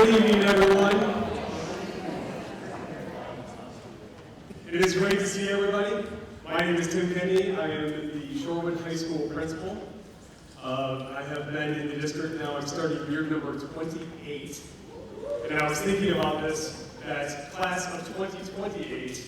Good evening, everyone. It is great to see everybody. My name is Tim Penny. I am the Shorewood High School principal. I have been in the district now. I'm starting year number 28. And I was thinking about this, that class of 2028,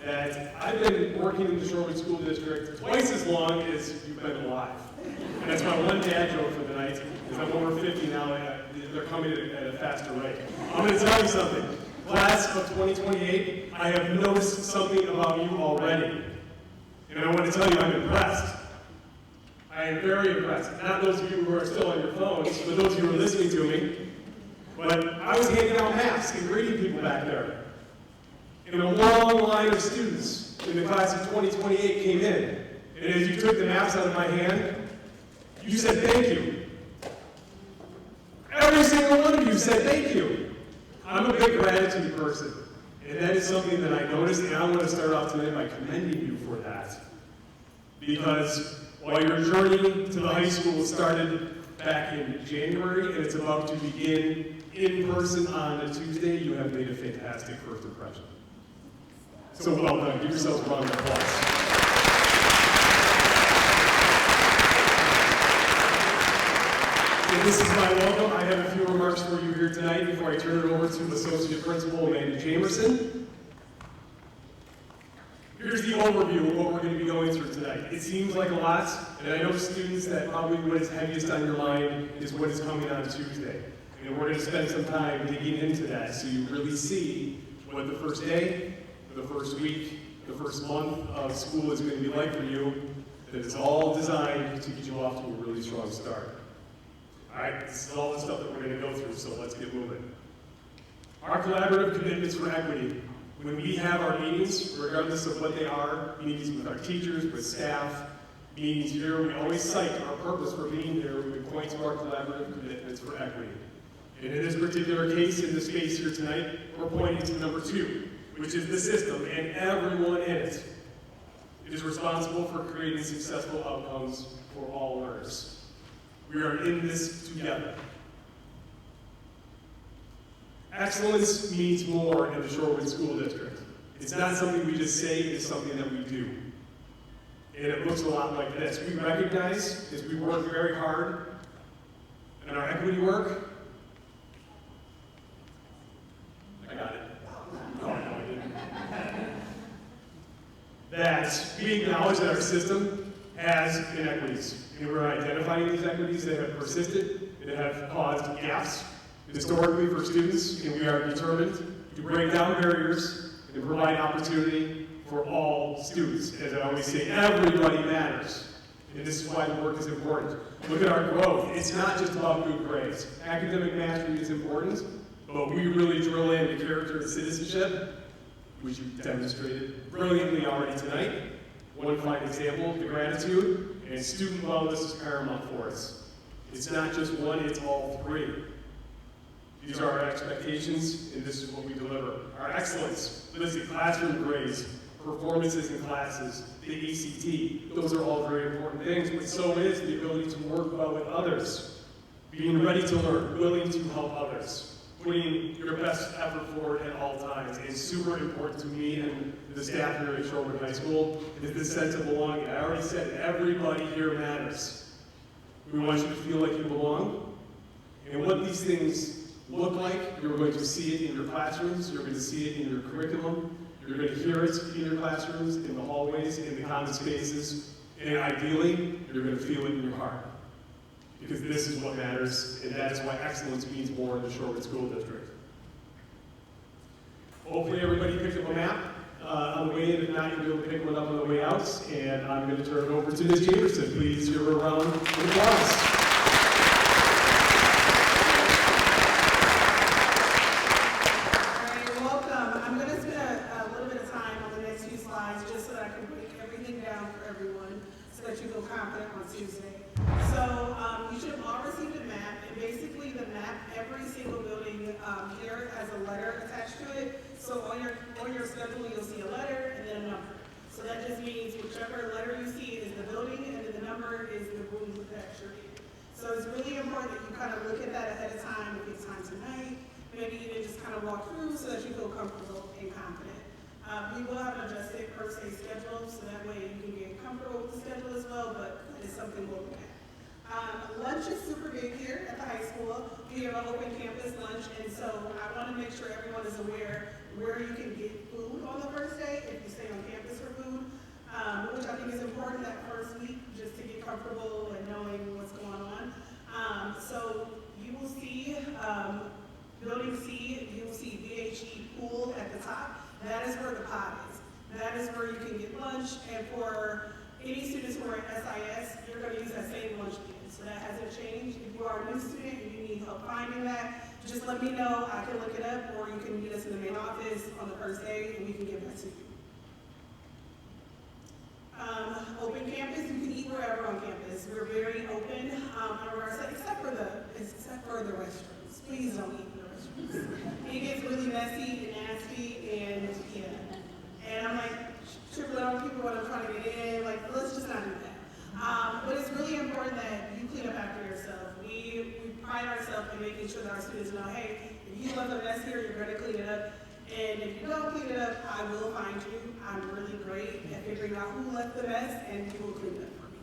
that I've been working in the Shorewood School District twice as long as you've been alive. And that's my one dad joke for the night, is I'm over 50 now, and they're coming at a faster rate. I'm going to tell you something. Class of 2028, I have noticed something about you already. And I want to tell you, I'm impressed. I am very impressed. Not those of you who are still on your phones, but those of you who are listening to me. But I was handing out masks and greeting people back there. And a long line of students in the class of 2028 came in. And as you took the masks out of my hand, you said thank you. Every single one of you said thank you. I'm a big gratitude person. And that is something that I noticed, and I want to start off today by commending you for that. Because while your journey to the high school started back in January, and it's about to begin in person on a Tuesday, you have made a fantastic first impression. So well done. Give yourselves a round of applause. And this is my welcome. I have a few remarks for you here tonight before I turn it over to Associate Principal Amanda Jamerson. Here's the overview of what we're going to be going through tonight. It seems like a lot, and I know students that probably what is heaviest on your mind is what is coming on Tuesday. And we're going to spend some time digging into that so you really see what the first day, the first week, the first month of school is going to be like for you, that it's all designed to get you off to a really strong start. All right, this is all the stuff that we're going to go through, so let's get moving. Our collaborative commitments for equity. When we have our meetings, regardless of what they are, meetings with our teachers, with staff, meetings here, we always cite our purpose for being here. We point to our collaborative commitments for equity. And in this particular case, in this space here tonight, we're pointing to number 2, which is the system and everyone in it. It is responsible for creating successful outcomes for all learners. We are in this together. Excellence means more in the Shorewood School District. It's not something we just say, it's something that we do. And it looks a lot like this. We recognize, as we work very hard in our equity work, I got it. Oh, no, I didn't. That we acknowledge that our system has inequities. And we're identifying these equities that have persisted and that have caused gaps historically for students, and we are determined to break down barriers and provide opportunity for all students. As I always say, everybody matters. And this is why the work is important. Look at our growth. It's not just about good grades. Academic mastery is important, but we really drill into character and citizenship, which you've demonstrated brilliantly already tonight. One fine example, the gratitude, and student wellness is paramount for us. It's not just one, it's all 3. These are our expectations, and this is what we deliver. Our excellence, listen, classroom grades, performances in classes, the ACT, those are all very important things, but so is the ability to work well with others, being ready to learn, willing to help others. Putting your best effort forward at all times is super important to me and the staff here at Shorewood High School. Is this sense of belonging. I already said everybody here matters. We want you to feel like you belong. And what these things look like, you're going to see it in your classrooms, you're going to see it in your curriculum, you're going to hear it in your classrooms, in the hallways, in the common spaces, and ideally, you're going to feel it in your heart. Because this is what matters, and that is why excellence means more in the Shorewood School District. Hopefully everybody picked up a map on the way in. If not, you'll be able to pick one up on the way out, and I'm going to turn it over to Ms. Jamerson. Please give her a round of applause. Confident on Tuesday. So you should have all received a map, and basically the map, every single building here has a letter attached to it. So on your schedule, you'll see a letter and then a number. So that just means whichever letter you see is the building, and then the number is the room that you're in. So it's really important that you kind of look at that ahead of time, if it's time tonight, maybe even just kind of walk through so that you feel comfortable and confident. We will have an adjusted first day schedule, so that way you can get comfortable with the schedule as well, but it's something we'll look at. Lunch is super big here at the high school. We have an open campus lunch, and so I want to make sure everyone is aware where you can get food on the first day if you stay on campus for food, which I think is important that first week just to get comfortable and knowing what's going on. So you will see Building C, you'll see VHE pool at the top. That is where the pod is. That is where you can get lunch, and for any students who are at SIS, you're going to use that same lunch bin. So that hasn't changed. If you are a new student and you need help finding that, just let me know. I can look it up, or you can meet us in the main office on the first day, and we can get that to you. Open campus, you can eat wherever on campus. We're very open, except for the restrooms. Please don't eat in the restrooms. It gets really messy and nasty, and yeah. And I'm like tripling on people when I'm trying to get in. Like, let's just not do that. But it's really important that you clean up after yourself. We pride ourselves in making sure that our students know, hey, if you left a mess here, you're going to clean it up. And if you don't clean it up, I will find you. I'm really great at figuring out who left the mess, and you will clean it up for me.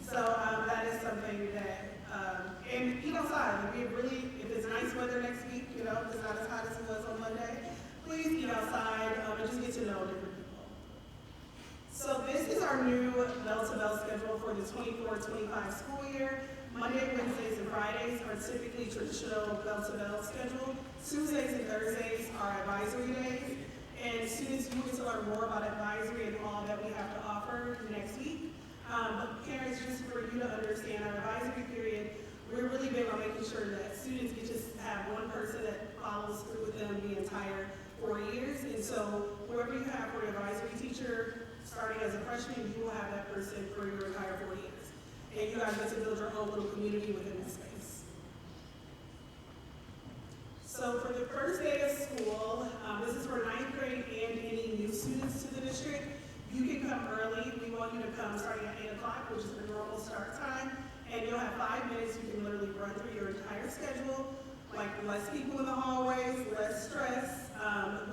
So that is something that, and eat outside. If it's nice weather next week, if it's not as hot as it was on Monday, please eat outside and just get to know different people. So this is our new bell-to-bell schedule for the 24-25 school year. Monday, Wednesdays, and Fridays are typically traditional bell-to-bell schedule. Tuesdays and Thursdays are advisory days. And students, you get to learn more about advisory and all that we have to offer next week. But parents, just for you to understand our advisory period, we're really big on making sure that students get to have one person that follows through with them the entire 4 years. And so whoever you have for your advisory teacher, starting as a freshman, you will have that person for your entire 4 years. And you guys get to build your own little community within that space. So for the first day of school, this is for 9th grade and any new students to the district. You can come early. We want you to come starting at 8 o'clock, which is the normal start time. And you'll have 5 minutes. You can literally run through your entire schedule. Like less people in the hallways, less stress.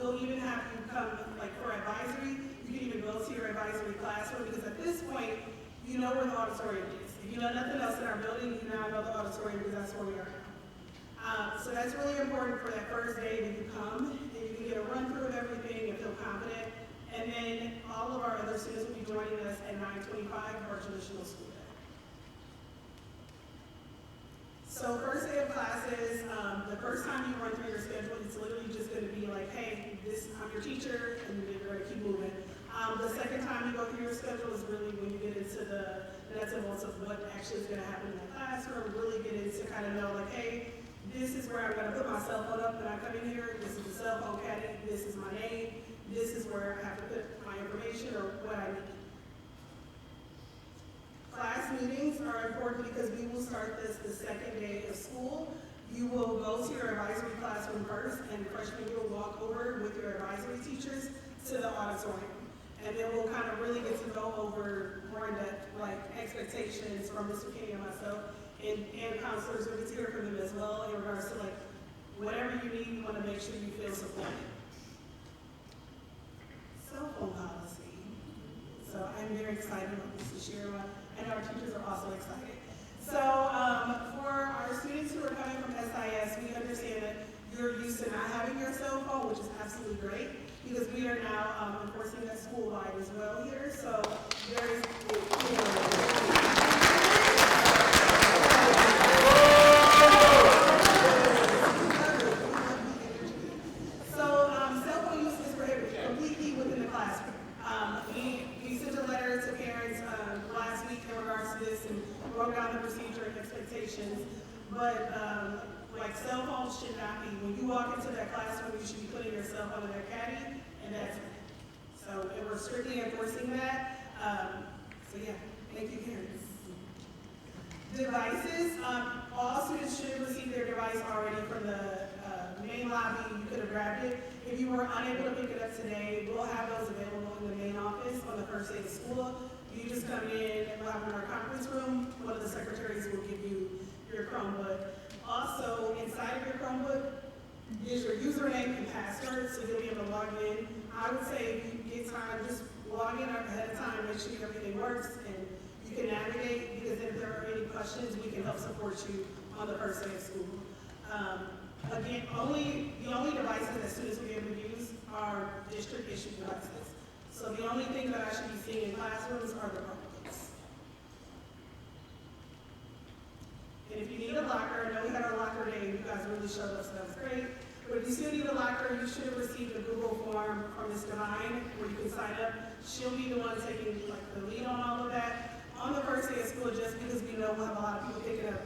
We'll even have you come, like for advisory, you can even go to your advisory classroom because at this point, you know where the auditorium is. If you know nothing else in our building, you now know the auditorium because that's where we are now. So that's really important for that first day that you come, and you can get a run through of everything and feel confident. And then all of our other students will be joining us at 9:25 for our traditional school day. So first day of classes, the first time you run through your schedule, it's literally just going to be like, hey, I'm your teacher, and then you're going to keep moving. The second time you go through your schedule is really when you get into the nuts and bolts of what actually is going to happen in the classroom, really get into kind of know like, hey, this is where I'm going to put my cell phone up when I come in here. This is the cell phone caddy. This is my name. This is where I have to put my information or what I need. Class meetings are important because we will start this the second day of school. You will go to your advisory classroom first, and freshmen will walk over with your advisory teachers to the auditorium. And then we'll kind of really get to go over more in depth, like expectations from Mr. King and myself, and counselors. We'll get to hear from them as well in regards to like whatever you need. We want to make sure you feel supported. Cell phone policy. So I'm very excited about this to share, and our teachers are also excited. So for our students who are coming from SIS, we understand that you're used to not having your cell phone, which is absolutely great, because we are now enforcing that school-wide as well here. So there is, cell phone use is prohibited completely within the classroom. We sent a letter to parents last week in regards to this and wrote down the procedure and expectations. But like cell phones should not be. When you walk into that classroom, you should be putting your cell phone in their caddy, and that's it. So and we're strictly enforcing that. So yeah, thank you, parents. Devices. All students should receive their device already from the main lobby. You could have grabbed it. If you were unable to pick it up today, we'll have those available in the main office on the first day of school. You just come in and we'll have in our conference room. One of the secretaries will give you your Chromebook. Also, inside of your Chromebook is your username and password, so you'll be able to log in. I would say if you get time, just log in ahead of time, make sure everything works, and you can navigate, because if there are any questions, we can help support you on the first day of school. Again, the only devices that students will be able to use are district issued devices. So the only thing that I should be seeing in classrooms are the Chromebooks. And if you need a locker, I know we had our locker day, you guys really showed us, so that was great. But if you still need a locker, you should have received a Google form from Ms. Devine where you can sign up. She'll be the one taking like the lead on all of that. On the first day of school, just because we know we'll have a lot of people picking up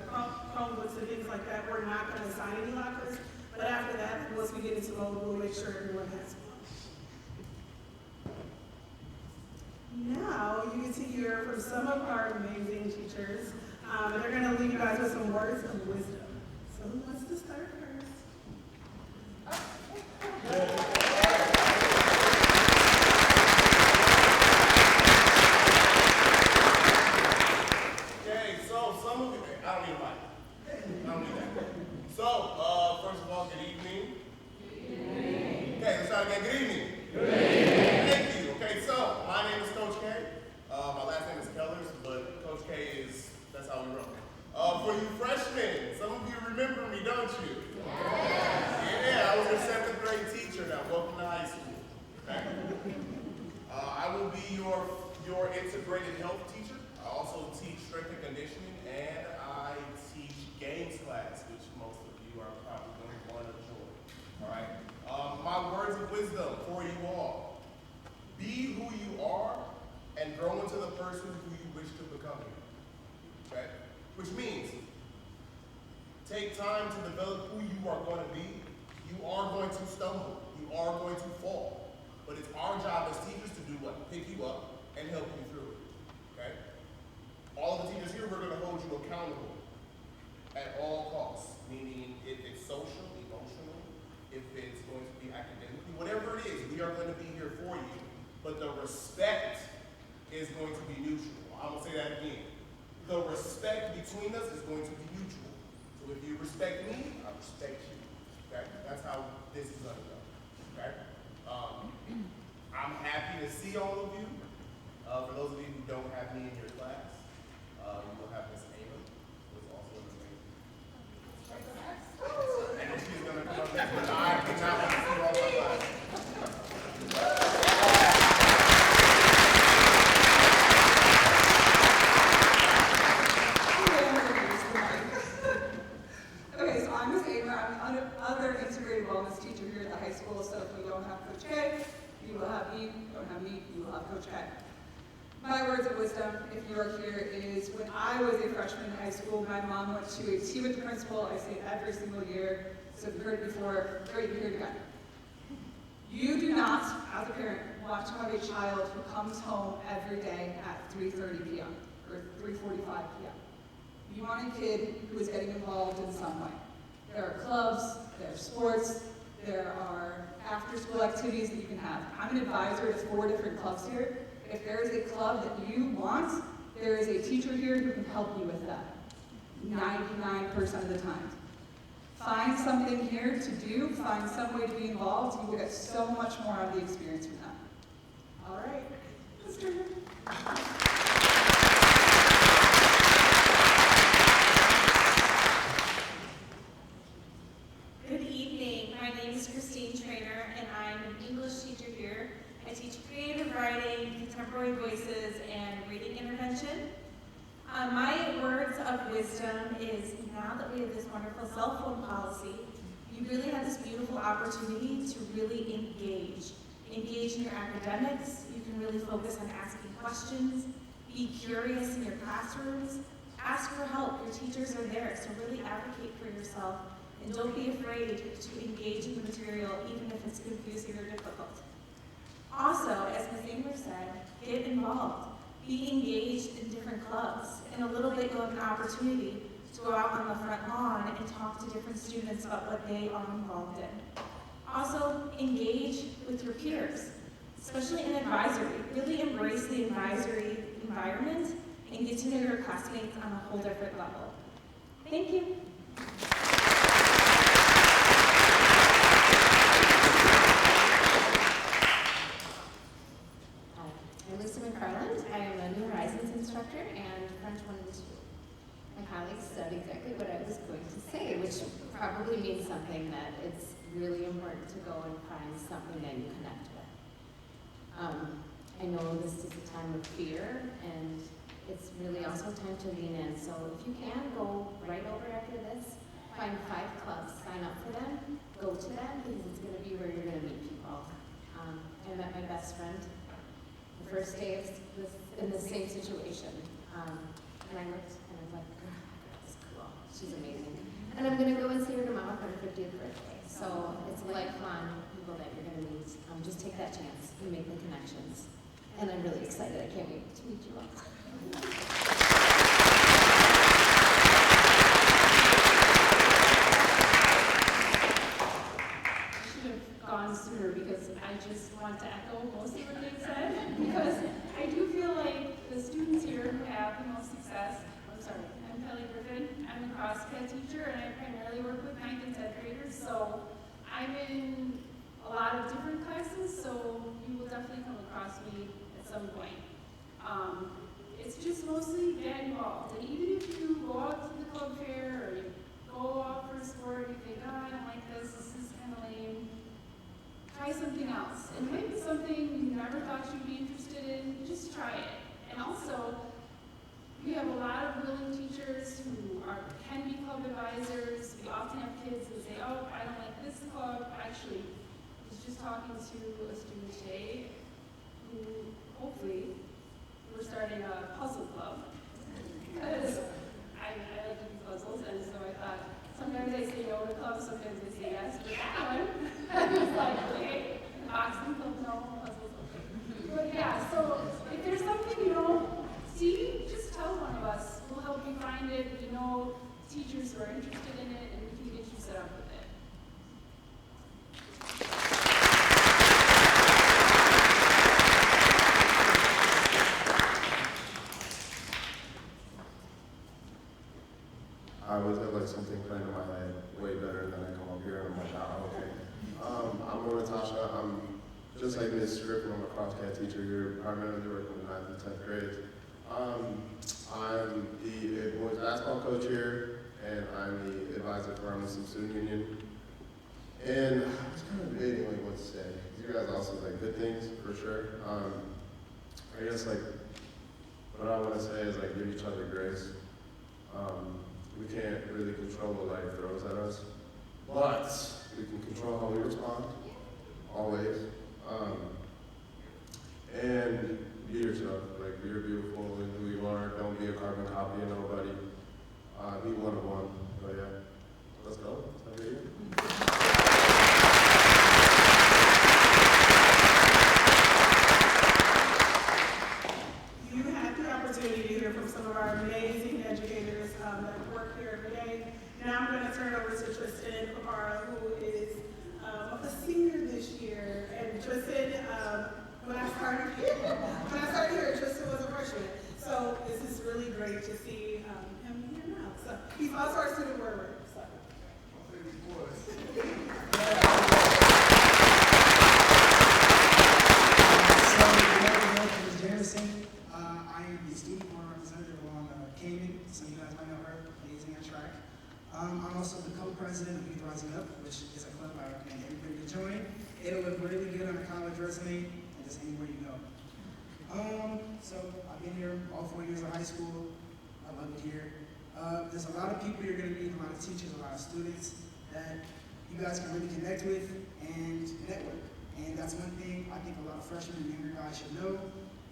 Chromebooks and things like that, we're not going to assign any lockers. But after that, once we get into mode, we'll make sure everyone has one. Now, you get to hear from some of our amazing teachers, and they're going to leave you guys with some words of wisdom. So who wants to start first? Okay, so some of you, I don't need a mic. I don't need that. So, first of all, good evening. Good evening. Okay, let's try again. Good evening. Good evening. Thank you. Okay, so my name is Coach K. My last name is Kellers, but Coach K is, that's how we roll. For you freshmen, some of you remember me, don't you? Yeah, I was your 7th grade teacher now. Welcome to high school. Okay? I will be your integrated health teacher. I also teach strength and conditioning, and I teach games class, which most of you are probably going to want to join. All right? My words of wisdom for you all. Be who you are and grow into the person who you wish to become. Okay? Which means, take time to develop who you are going to be. You are going to stumble. You are going to fall. But it's our job as teachers to do what? Pick you up and help you through it. Okay? All of the teachers here, we're going to hold you accountable at all costs. Meaning, if it's social, emotional, if it's going to be academically, whatever it is, we are going to be here for you. But the respect is going to be mutual. I'm going to say that again. The respect between us is going to be mutual. So if you respect me, I respect you. Okay? That's how this is going to go. Okay? I'm happy to see all of you. For those of you who don't have me in your class, you will have Miss Ava, who is also in the grade. And she's going to come up next, but I cannot wait to see all my class. Okay, so I'm Miss Ava. I'm the other integrated wellness teacher here at the high school. So if we don't have Coach K, you will have me. If you don't have me, you will have Coach K. My words of wisdom, if you are here, is when I was a freshman in high school, my mom went to a tea with the principal. I say it every single year. So if you've heard it before, great to hear it again. You do not, as a parent, want to have a child who comes home every day at 3:30 p.m. or 3:45 p.m. You want a kid who is getting involved in some way. There are clubs, there are sports, there are after-school activities that you can have. I'm an advisor to 4 different clubs here. If there is a club that you want, there is a teacher here who can help you with that, 99% of the time. Find something here to do, find some way to be involved, you will get so much more out of the experience from that. All right, let's turn it. Good evening. My name is Christine Trainer, and I'm an English teacher here. I teach creative writing, contemporary voices, and reading intervention. My words of wisdom is now that we have this wonderful cell phone policy, you really have this beautiful opportunity to really engage. Engage in your academics. You can really focus on asking questions. Be curious in your classrooms. Ask for help. Your teachers are there, so really advocate for yourself. And don't be afraid to engage in the material, even if it's confusing or difficult. Also, as Ms. Ingler said, get involved. Be engaged in different clubs. In a little bit, you'll have an opportunity to go out on the front lawn and talk to different students about what they are involved in. Also, engage with your peers, especially in advisory. Really embrace the advisory environment and get to know your classmates on a whole different level. Thank you. Hi, I'm Lisa McFarland. I am a New Horizons instructor and French 1 and 2. My colleagues said exactly what I was going to say, which probably means something that it's really important to go and find something that you connect with. I know this is a time of fear, and it's really also time to lean in. So if you can, go right over after this, find 5 clubs, sign up for them, go to them, because it's going to be where you're going to meet people. I met my best friend the first day was in the same situation. And I looked and I was like, girl, that's cool. She's amazing. And I'm going to go and see her tomorrow for her 50th birthday. So it's lifelong people that you're going to meet. Just take that chance and make the connections. And I'm really excited. I can't wait to meet you all. I should have gone sooner because I just want to echo most of what they said because I do feel like the students here who have the most success. I'm sorry, I'm Kelly Griffin. I'm a cross-cut teacher and I primarily work with 9th and 10th graders. So I'm in a lot of different classes, so you will definitely come across me at some point. It's just mostly get involved. And even if you go out to the club fair or you go out for a sport, you think, oh, I don't like this is kind of lame. Try something else. And it might be something you never thought you'd be interested in, just try it. And also, we have a lot of willing teachers who can be club advisors. We often have kids that say, oh, I don't like this club. Actually, I was just talking to a student today who hopefully we're starting a puzzle club because I like to do puzzles, and so I thought sometimes I say no to clubs, sometimes I say yes, but that one I was like, okay, boxing club, no, puzzles, okay. But yeah, so if there's something you don't see, just tell one of us. We'll help you find it. We know teachers who are interested in it, and we can get you set up with it. I always have like something playing in my head way better than I come up here and I'm like, oh, okay. I'm Natasha. I'm just like Ms. Griffin. I'm a cross-cat teacher here, primarily working with 9th and 10th grades. I'm the boys basketball coach here, and I'm the advisor for our Muslim Student Union. And I was kind of debating like what to say. You guys also like good things for sure. I guess like what I want to say is like give each other grace. We can't really control what life throws at us, but we can control how we respond, always. And be yourself, like you're beautiful in who you are. Don't be a carbon copy of nobody. Be one of one. But yeah, let's go. Let's have You had the opportunity to hear from some of our amazing educators that work here every day. Now I'm going to turn it over to Tristan Papara, who is a senior this year. And Tristan, when I started here, Tristan was a freshman. So this is really great to see him here now. So he's also our student warrior. So. I am the student board representative on Cayman, so you guys might know her, amazing at track. I'm also the co-president of Youth Rising Up, which is a club I recommend everybody to join. It'll look really good on a college resume and just anywhere you go. So I've been here all 4 years of high school. I love it here. There's a lot of people you're going to meet, a lot of teachers, a lot of students that you guys can really connect with and network. And that's one thing I think a lot of freshmen and younger guys should know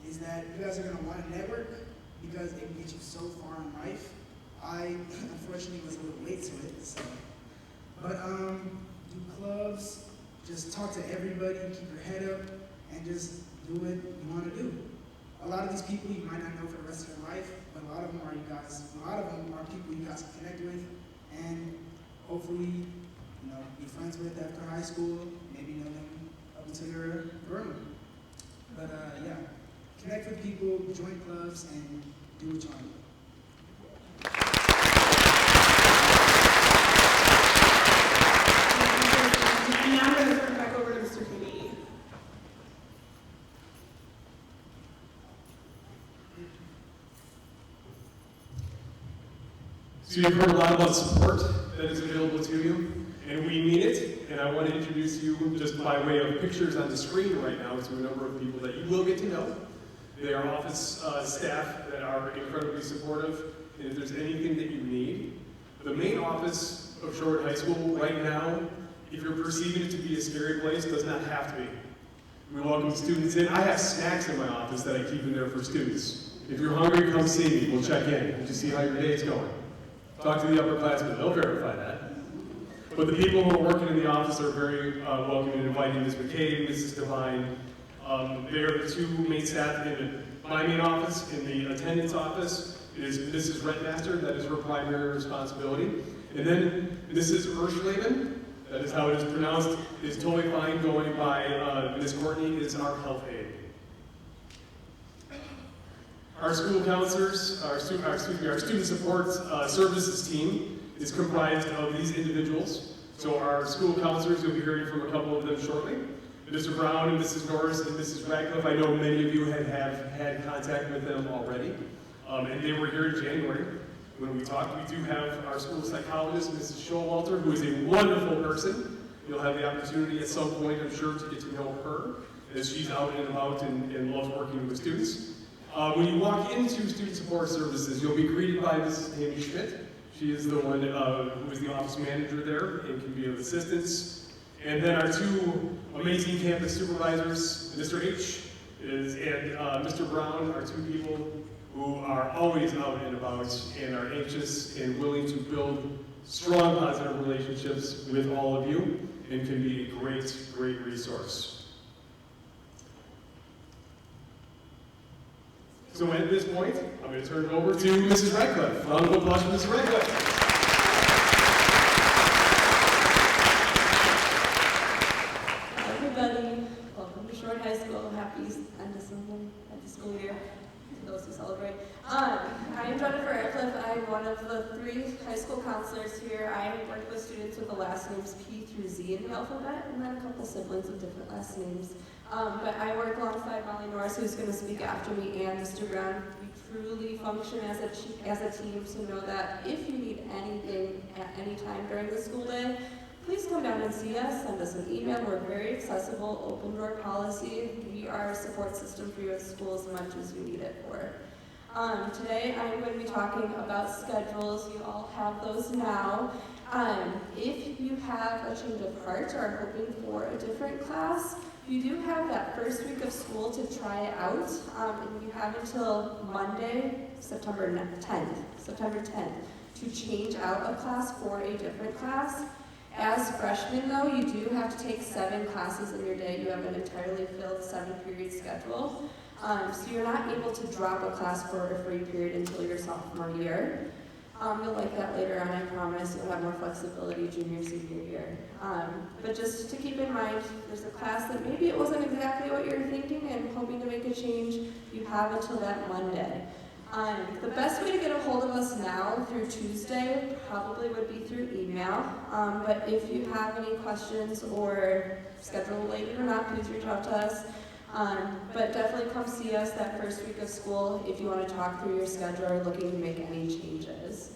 is that you guys are going to want to network because it can get you so far in life. I unfortunately was a little late to it, so. But do clubs, just talk to everybody, keep your head up, and just do what you want to do. A lot of these people you might not know for the rest of your life, but a lot of them are people you guys can connect with, and hopefully, be friends with after high school, maybe know them up until you're grown. But yeah, connect with people, join clubs, and do what you want to do. So you've heard a lot about support that is available to you, and we mean it, and I want to introduce you just by way of pictures on the screen right now to a number of people that you will get to know. They are office staff that are incredibly supportive, and if there's anything that you need. The main office of Shorewood High School right now, if you're perceiving it to be a scary place, does not have to be. We welcome students in. I have snacks in my office that I keep in there for students. If you're hungry, come see me. We'll check in and just see how your day is going. Talk to the upperclassmen, they'll verify that. But the people who are working in the office are very welcoming and inviting. Ms. McCabe, Mrs. Devine. They are the two main staff in my main office. In the attendance office, it is Mrs. Rentmaster, that is her primary responsibility. And then Mrs. Urschleben, that is how it is pronounced, is totally fine going by Ms. Courtney, is our health aide. Our school counselors, our student support services team is comprised of these individuals. So our school counselors, you'll be hearing from a couple of them shortly. Mr. Brown and Mrs. Norris and Mrs. Radcliffe, I know many of you have had contact with them already. And they were here in January when we talked. We do have our school psychologist, Mrs. Showalter, who is a wonderful person. You'll have the opportunity at some point, I'm sure, to get to know her as she's out and about and loves working with students. When you walk into student support services, you'll be greeted by Mrs. Tammy Schmidt. She is the one who is the office manager there and can be of assistance. And then our two amazing campus supervisors, Mr. H and Mr. Brown, are two people who are always out and about and are anxious and willing to build strong, positive relationships with all of you and can be a great, great resource. So at this point, I'm going to turn it over to Mrs. Radcliffe. Round of applause for Mrs. Radcliffe. Hi everybody, welcome to Shorewood High School. Happy end of the school year to those who celebrate. I am Jennifer Radcliffe. I'm one of the 3 high school counselors here. I work with students with the last names P through Z in the alphabet, and then a couple siblings with different last names. But I work alongside Molly Norris, who's going to speak after me, and Mr. Brown. We truly function as a team, so know that if you need anything at any time during the school day, please come down and see us, send us an email. We're very accessible, open door policy. We are a support system for you at school as much as you need it for. Today I'm going to be talking about schedules. You all have those now. If you have a change of heart or are hoping for a different class, you do have that first week of school to try it out, and you have until Monday, September 10th, to change out a class for a different class. As freshmen, though, you do have to take 7 classes in your day. You have an entirely filled 7-period schedule, so you're not able to drop a class for a free period until your sophomore year. You'll like that later on, I promise. You'll have more flexibility junior, senior year. But just to keep in mind, there's a class that maybe it wasn't exactly what you're thinking and hoping to make a change. You have until that Monday. The best way to get a hold of us now through Tuesday probably would be through email. But if you have any questions or schedule related or not, please reach out to us. But definitely come see us that first week of school if you want to talk through your schedule or looking to make any changes.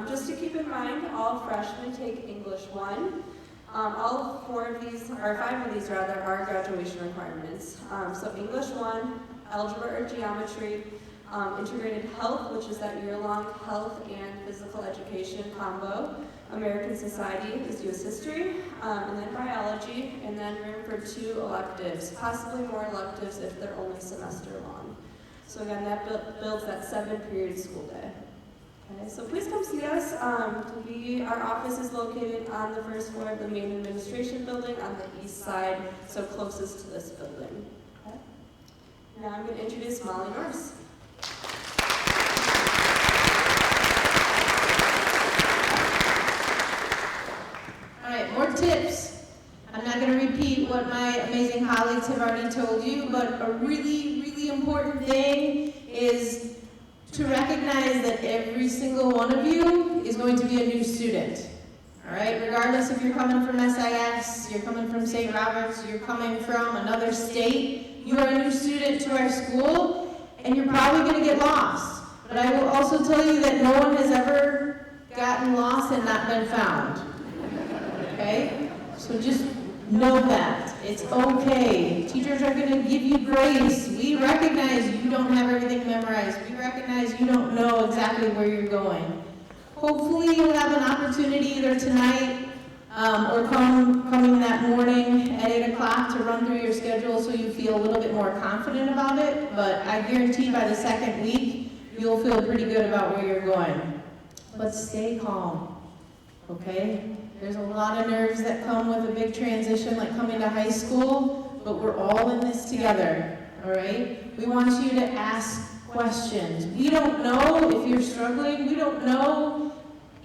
Just to keep in mind, all freshmen take English 1. All 5 of these rather, are graduation requirements. So English 1, algebra or geometry, integrated health, which is that year-long health and physical education combo. American Society is U.S. history, and then biology, and then room for 2 electives, possibly more electives if they're only semester long. So again, that builds that 7-period school day. Okay, so please come see us. Our office is located on the first floor of the main administration building on the east side, so closest to this building. Okay. Now I'm going to introduce Molly Norris. All right, more tips. I'm not going to repeat what my amazing colleagues have already told you, but a really, really important thing is to recognize that every single one of you is going to be a new student. All right, regardless if you're coming from SIS, you're coming from St. Robert's, you're coming from another state, you are a new student to our school, and you're probably going to get lost. But I will also tell you that no one has ever gotten lost and not been found. Okay? So just know that. It's okay. Teachers are going to give you grace. We recognize you don't have everything memorized. We recognize you don't know exactly where you're going. Hopefully you'll have an opportunity either tonight or coming that morning at 8 o'clock to run through your schedule so you feel a little bit more confident about it. But I guarantee by the second week, you'll feel pretty good about where you're going. But stay calm, okay? There's a lot of nerves that come with a big transition like coming to high school, but we're all in this together, all right? We want you to ask questions. We don't know if you're struggling. We don't know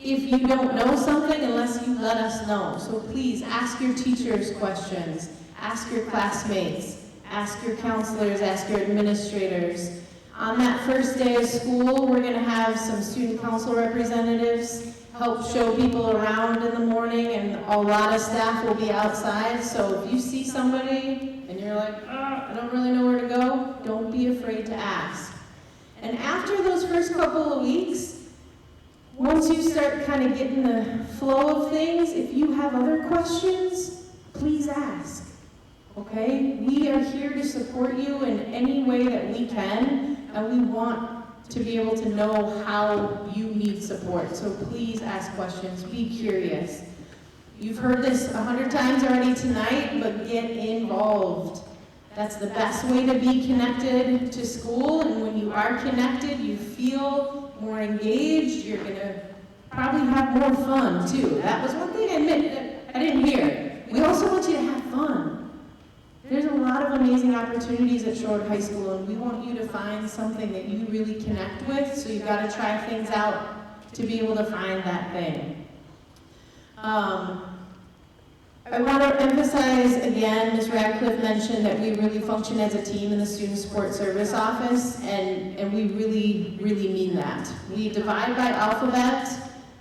if you don't know something unless you let us know. So please ask your teachers questions. Ask your classmates. Ask your counselors. Ask your administrators. On that first day of school, we're going to have some student council representatives help show people around in the morning, and a lot of staff will be outside. So if you see somebody and you're like, I don't really know where to go, don't be afraid to ask. And after those first couple of weeks, once you start kind of getting the flow of things, if you have other questions, please ask. Okay? We are here to support you in any way that we can, and we want to be able to know how you need support. So please ask questions, be curious. You've heard this 100 times already tonight, but get involved. That's the best way to be connected to school, and when you are connected, you feel more engaged, you're gonna probably have more fun too. That was one thing I didn't hear. We also want you to have fun. There's a lot of amazing opportunities at Shorewood High School, and we want you to find something that you really connect with, so you've got to try things out to be able to find that thing. I want to emphasize again, Ms. Radcliffe mentioned that we really function as a team in the Student Support Service Office, and we really, really mean that. We divide by alphabet.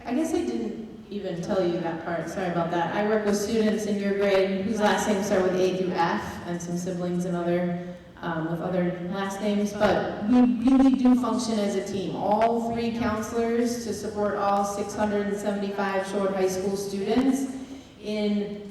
I guess I didn't even tell you that part, sorry about that. I work with students in your grade whose last names start with A through F, and some siblings and with other last names, but we really do function as a team. All 3 counselors to support all 675 Shorewood High School students in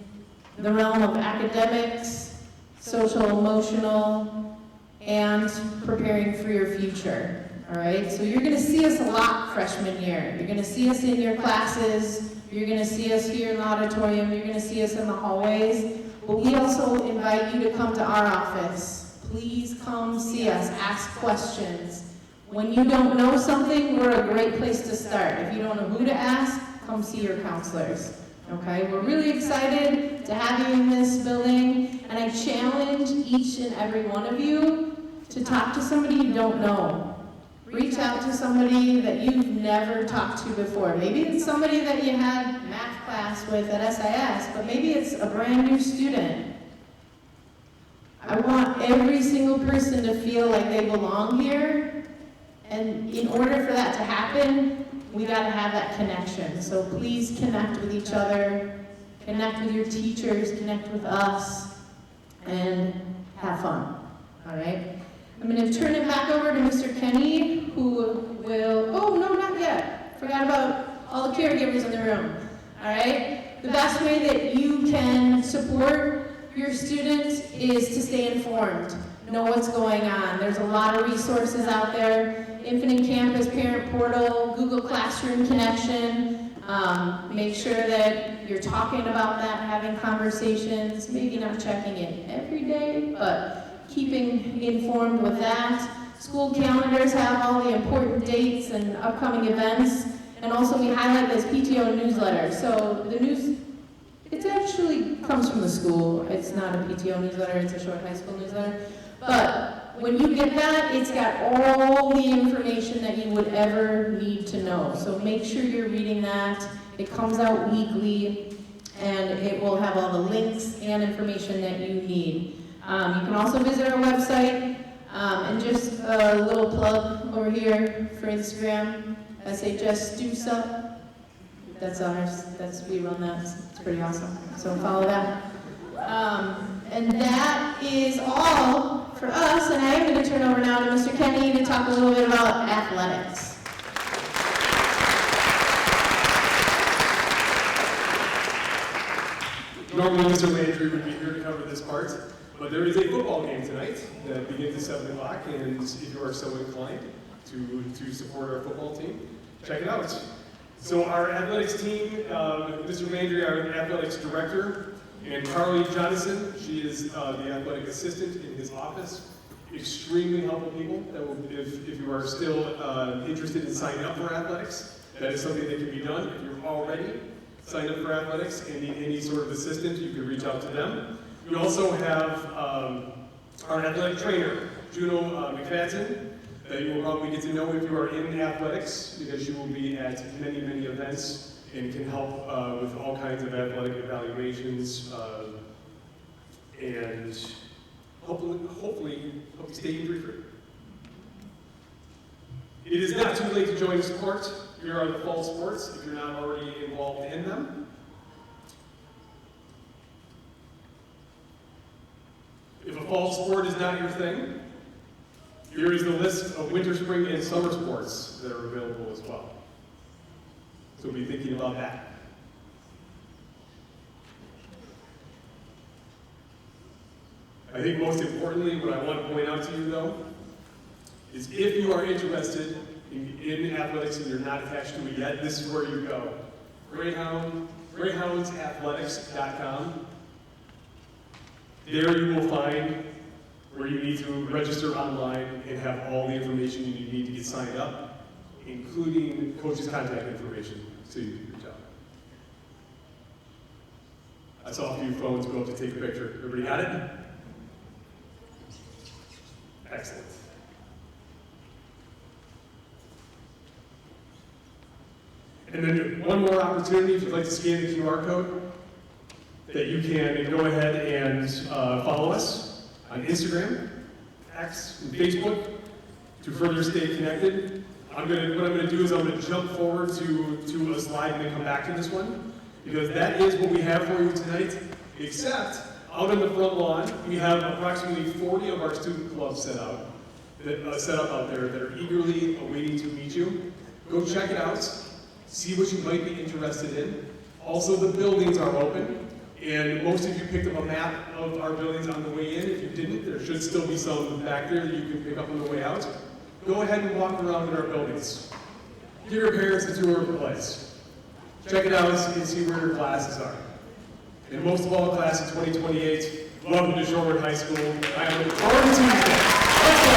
the realm of academics, social, emotional, and preparing for your future. All right, so you're going to see us a lot freshman year. You're going to see us in your classes. You're going to see us here in the auditorium. You're going to see us in the hallways. But we also invite you to come to our office. Please come see us. Ask questions. When you don't know something, we're a great place to start. If you don't know who to ask, come see your counselors. Okay, we're really excited to have you in this building, and I challenge each and every one of you to talk to somebody you don't know. Reach out to somebody that you've never talked to before. Maybe it's somebody that you had math class with at SIS, but maybe it's a brand new student. I want every single person to feel like they belong here, and in order for that to happen, we got to have that connection. So please connect with each other, connect with your teachers, connect with us, and have fun. All right? I'm going to turn it back over to Mr. Kenny, who will, oh, no, not yet. Forgot about all the caregivers in the room. All right? The best way that you can support your students is to stay informed. Know what's going on. There's a lot of resources out there. Infinite Campus, Parent Portal, Google Classroom Connection. Make sure that you're talking about that, having conversations, maybe not checking it every day, but keeping informed with that. School calendars have all the important dates and upcoming events. And also we highlight this PTO newsletter. So the news, it actually comes from the school. It's not a PTO newsletter, it's a Shorewood High School newsletter. But when you get that, it's got all the information that you would ever need to know. So make sure you're reading that. It comes out weekly, and it will have all the links and information that you need. You can also visit our website, and just a little plug over here for Instagram. I say just do some. That's ours. We run that. It's pretty awesome. So follow that. And that is all for us. And I am going to turn over now to Mr. Kenny to talk a little bit about athletics. Normally, Mr. Landry would be here to cover this part, but there is a football game tonight that begins at 7 o'clock, and if you are so inclined to support our football team, check it out. So our athletics team, Mr. Landry, our athletics director, and Carly Johnson, she is the athletic assistant in his office. Extremely helpful people. That will, if you are still interested in signing up for athletics, that is something that can be done. If you're already signed up for athletics and need any sort of assistance, you can reach out to them. We also have our athletic trainer, Juno McFadden, that you will probably get to know if you are in athletics, because she will be at many, many events and can help with all kinds of athletic evaluations and hopefully help you stay injury-free. It is not too late to join a sport. Here are the fall sports if you're not already involved in them. If a fall sport is not your thing, here is the list of winter, spring, and summer sports that are available as well. So be thinking about that. I think most importantly, what I want to point out to you though, is if you are interested in athletics and you're not attached to it yet, this is where you go. Greyhoundsathletics.com. There you will find where you need to register online and have all the information you need to get signed up, including coach's contact information, so you can reach out. I saw a few phones go up to take a picture. Everybody got it? Excellent. And then one more opportunity, if you'd like to scan the QR code, that you can go ahead and follow us on Instagram, X, and Facebook to further stay connected. What I'm going to do is I'm going to jump forward to a slide and then come back to this one, because that is what we have for you tonight, except out on the front lawn, we have approximately 40 of our student clubs set up out there that are eagerly awaiting to meet you. Go check it out, see what you might be interested in. Also, the buildings are open, and most of you picked up a map of our buildings on the way in. If you didn't, there should still be some back there that you can pick up on the way out. Go ahead and walk around in our buildings. Give your parents a tour of the place. Check it out and see where your classes are. And most of all, class of 2028, welcome to Shorewood High School. I am looking forward to Tuesday. Let's go.